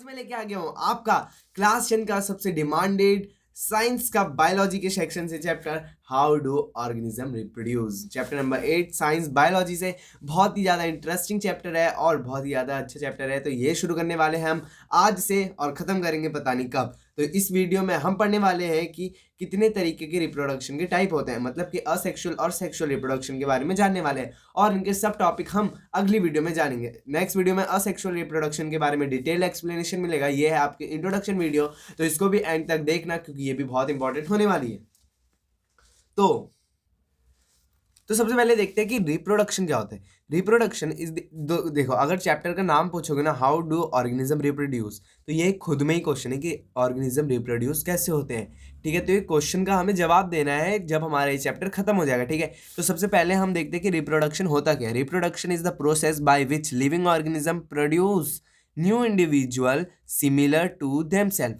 आज मैं लेके आ गया हूँ आपका क्लास 10 का सबसे डिमांडेड साइंस का बायोलॉजी के सेक्शन से chapter how do organism reproduce. Chapter number 8 science biology से बहुत ही ज़्यादा इंटरेस्टिंग चैप्टर है और बहुत ही ज़्यादा अच्छा चैप्टर है। तो ये शुरू करने वाले हैं हम आज से और ख़त्म करेंगे पता नहीं कब। तो इस वीडियो में हम पढ़ने वाले हैं कि कितने तरीके के रिप्रोडक्शन के टाइप होते हैं, मतलब कि असेक्सुअल और सेक्सुअल रिप्रोडक्शन के बारे में जानने वाले हैं और इनके सब टॉपिक हम अगली वीडियो में जानेंगे। नेक्स्ट वीडियो में असेक्सुअल रिप्रोडक्शन के बारे में डिटेल एक्सप्लेनेशन मिलेगा। ये है आपकी इंट्रोडक्शन वीडियो, तो इसको भी एंड तक देखना क्योंकि ये भी बहुत इंपॉर्टेंट होने वाली है। तो सबसे पहले देखते हैं कि रिप्रोडक्शन क्या होता है। रिप्रोडक्शन इज देखो, अगर चैप्टर का नाम पूछोगे ना हाउ डू ऑर्गेनिज्म रिप्रोड्यूस, तो ये खुद में ही क्वेश्चन है कि ऑर्गेनिज्म रिप्रोड्यूस कैसे होते हैं। ठीक है, तो ये क्वेश्चन का हमें जवाब देना है जब हमारा ये चैप्टर खत्म हो जाएगा। ठीक है, तो सबसे पहले हम देखते हैं कि रिप्रोडक्शन होता क्या है। Reproduction is the process by which living organism produce new individual similar to themselves.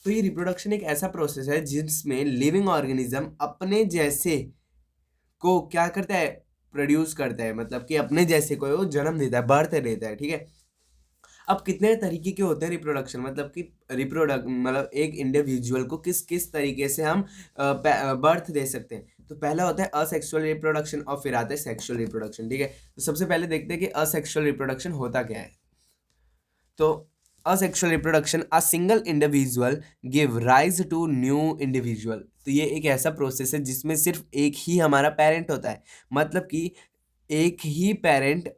तो ये रिप्रोडक्शन एक ऐसा प्रोसेस है जिसमें लिविंग ऑर्गेनिज्म अपने जैसे को क्या करता है, प्रोड्यूस करता है, मतलब कि अपने जैसे को वो जन्म देता है, बर्थ देता है। ठीक है, अब कितने तरीके के होते हैं रिप्रोडक्शन, मतलब कि रिप्रोडक्ट मतलब एक इंडिविजुअल को किस किस तरीके से हम बर्थ दे सकते हैं। तो पहला होता है असेक्सुअल रिप्रोडक्शन और फिर आता है सेक्सुअल रिप्रोडक्शन। ठीक है, तो सबसे पहले देखते हैं कि असेक्सुअल रिप्रोडक्शन होता क्या है। तो asexual reproduction, a single individual give rise to new individual. तो ये एक ऐसा प्रोसेस है जिसमें सिर्फ एक ही हमारा पेरेंट होता है, मतलब कि एक ही पेरेंट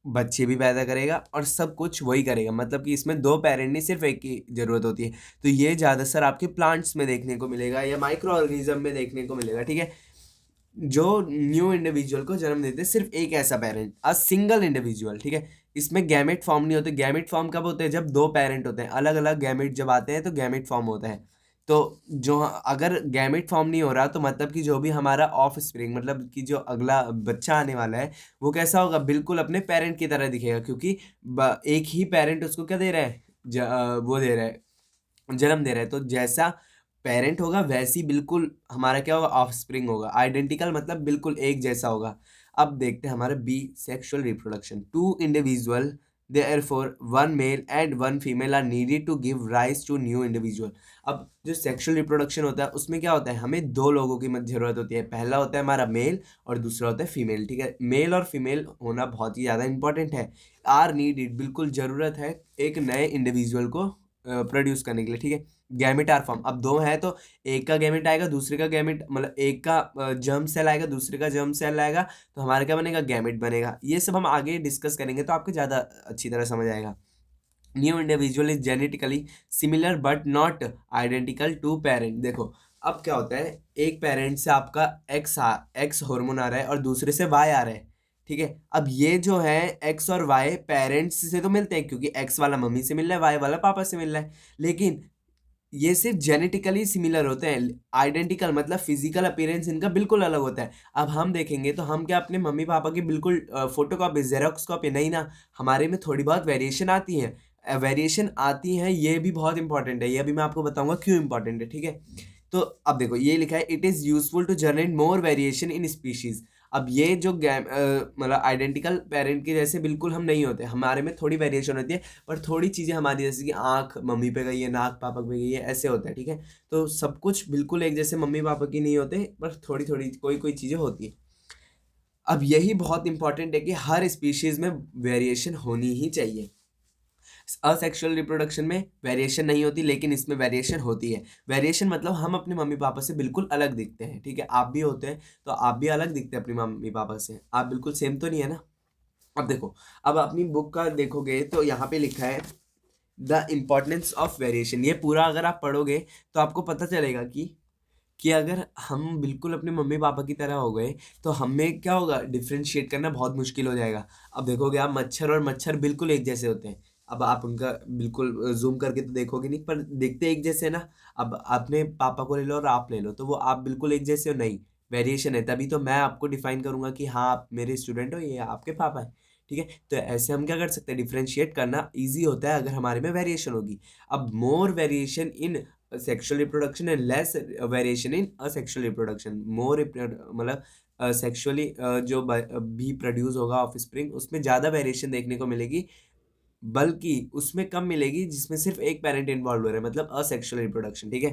बच्चे भी पैदा करेगा और सब कुछ वही करेगा, मतलब कि इसमें दो पेरेंट नहीं, सिर्फ एक की जरूरत होती है। तो ये ज़्यादातर आपके प्लांट्स में देखने को मिलेगा या माइक्रो ऑर्गेनिज्म में देखने को मिलेगा। ठीक है, जो न्यू इंडिविजुअल को जन्म देते हैं सिर्फ एक ऐसा पेरेंट, अ सिंगल इंडिविजुअल। ठीक है, इसमें गैमेट फॉर्म नहीं होते। गैमेट फॉर्म कब होते हैं, जब दो पेरेंट होते हैं, अलग अलग गैमेट जब आते हैं तो गैमेट फॉर्म होता है। तो जो अगर गैमेट फॉर्म नहीं हो रहा तो मतलब कि जो भी हमारा ऑफ स्प्रिंग, मतलब कि जो अगला बच्चा आने वाला है वो कैसा होगा, बिल्कुल अपने पेरेंट की तरह दिखेगा, क्योंकि एक ही पेरेंट उसको क्या दे रहा है, वो दे रहा है, जन्म दे रहा है। तो जैसा पेरेंट होगा वैसी बिल्कुल हमारा क्या होगा, ऑफस्प्रिंग होगा। आइडेंटिकल मतलब बिल्कुल एक जैसा होगा। अब देखते हैं हमारा बी sexual reproduction. Two individual therefore one male and one female are needed to give rise to new individual। अब जो सेक्सुअल रिप्रोडक्शन होता है उसमें क्या होता है, हमें दो लोगों की जरूरत होती है। पहला होता है हमारा मेल और दूसरा होता है फीमेल। ठीक है, मेल और फीमेल होना बहुत ही ज़्यादा इंपॉर्टेंट है। आर नीडेड, बिल्कुल ज़रूरत है एक नए इंडिविजुअल को प्रोड्यूस करने के लिए। ठीक है, गैमेट आर फॉर्म, अब दो है तो एक का गैमेट आएगा, दूसरे का गैमेट, मतलब एक का जर्म सेल आएगा, दूसरे का जर्म सेल आएगा, तो हमारा क्या बनेगा, गैमेट बनेगा। ये सब हम आगे डिस्कस करेंगे तो आपको ज़्यादा अच्छी तरह समझ आएगा। New individual is genetically similar but not identical to parent. देखो अब क्या होता है, एक पेरेंट से आपका एक्स हार्मोन आ रहा है और दूसरे से वाई आ रहा है। ठीक है, अब ये जो है एक्स और वाई पेरेंट्स से तो मिलते हैं क्योंकि एक्स वाला मम्मी से मिल रहा है, वाई वाला पापा से मिल रहा है, लेकिन ये सिर्फ जेनेटिकली सिमिलर होते हैं। आइडेंटिकल मतलब फिजिकल अपीयरेंस इनका बिल्कुल अलग होता है। अब हम देखेंगे तो हम क्या अपने मम्मी पापा की बिल्कुल फोटोकॉपी जेरोक्स कॉपी नहीं ना, हमारे में थोड़ी बहुत वेरिएशन आती है। वेरिएशन आती है, ये भी बहुत इंपॉर्टेंट है, ये भी मैं आपको बताऊंगा क्यों इंपॉर्टेंट है। ठीक है, तो अब देखो ये लिखा है it is useful to generate more variation in species. अब ये जो मतलब आइडेंटिकल पेरेंट के जैसे बिल्कुल हम नहीं होते, हमारे में थोड़ी वेरिएशन होती है, पर थोड़ी चीज़ें हमारी जैसे कि आँख मम्मी पे गई है, नाक पापा पे गई है, ऐसे होता है। ठीक है, तो सब कुछ बिल्कुल एक जैसे मम्मी पापा की नहीं होते, पर थोड़ी थोड़ी कोई कोई चीज़ें होती है। अब यही बहुत इंपॉर्टेंट है कि हर स्पीशीज़ में वेरिएशन होनी ही चाहिए। असेक्सुअल रिप्रोडक्शन में वेरिएशन नहीं होती, लेकिन इसमें वेरिएशन होती है। वेरिएशन मतलब हम अपने मम्मी पापा से बिल्कुल अलग दिखते हैं। ठीक है, आप भी होते हैं तो आप भी अलग दिखते हैं अपनी मम्मी पापा से, आप बिल्कुल सेम तो नहीं है ना। अब देखो, अब अपनी बुक का देखोगे तो यहाँ पे लिखा है द इम्पोर्टेंस ऑफ वेरिएशन। ये पूरा अगर आप पढ़ोगे तो आपको पता चलेगा कि अगर हम बिल्कुल अपने मम्मी पापा की तरह हो गए तो हमें क्या होगा, डिफ्रेंशिएट करना बहुत मुश्किल हो जाएगा। अब देखोगे आप मच्छर और मच्छर बिल्कुल एक जैसे होते हैं। अब आप उनका बिल्कुल जूम करके तो देखोगे नहीं, पर दिखते एक जैसे ना। अब अपने पापा को ले लो और आप ले लो तो वो आप बिल्कुल एक जैसे हो नहीं, वेरिएशन है। तभी तो मैं आपको डिफाइन करूंगा कि हाँ आप मेरे स्टूडेंट हो, ये आपके पापा है। ठीक है, तो ऐसे हम क्या कर सकते हैं, डिफ्रेंशिएट करना ईजी होता है अगर हमारे में वेरिएशन होगी। अब more variation in sexual reproduction and less variation in asexual reproduction. More मतलब सेक्सुअली जो भी प्रोड्यूस होगा ऑफ स्प्रिंग उसमें ज़्यादा वेरिएशन देखने को मिलेगी बल्कि उसमें कम मिलेगी जिसमें सिर्फ एक पेरेंट इन्वॉल्व हो रहा है, मतलब असेक्सुअल रिप्रोडक्शन, ठीक है।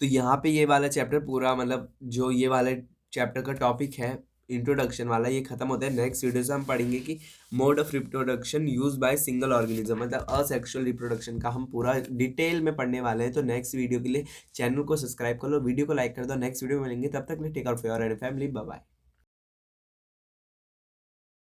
तो यहाँ पे ये वाला चैप्टर पूरा, मतलब जो ये वाले चैप्टर का टॉपिक है इंट्रोडक्शन वाला, ये खत्म होता है। नेक्स्ट वीडियो से हम पढ़ेंगे कि mode of reproduction use by single organism, मतलब असेक्सुअल रिप्रोडक्शन का हम पूरा डिटेल में पढ़ने वाले हैं। तो नेक्स्ट वीडियो के लिए चैनल को सब्सक्राइब कर लो, वीडियो को लाइक कर दो। नेक्स्ट वीडियो में मिलेंगे, तब तक take care of your and family, bye bye.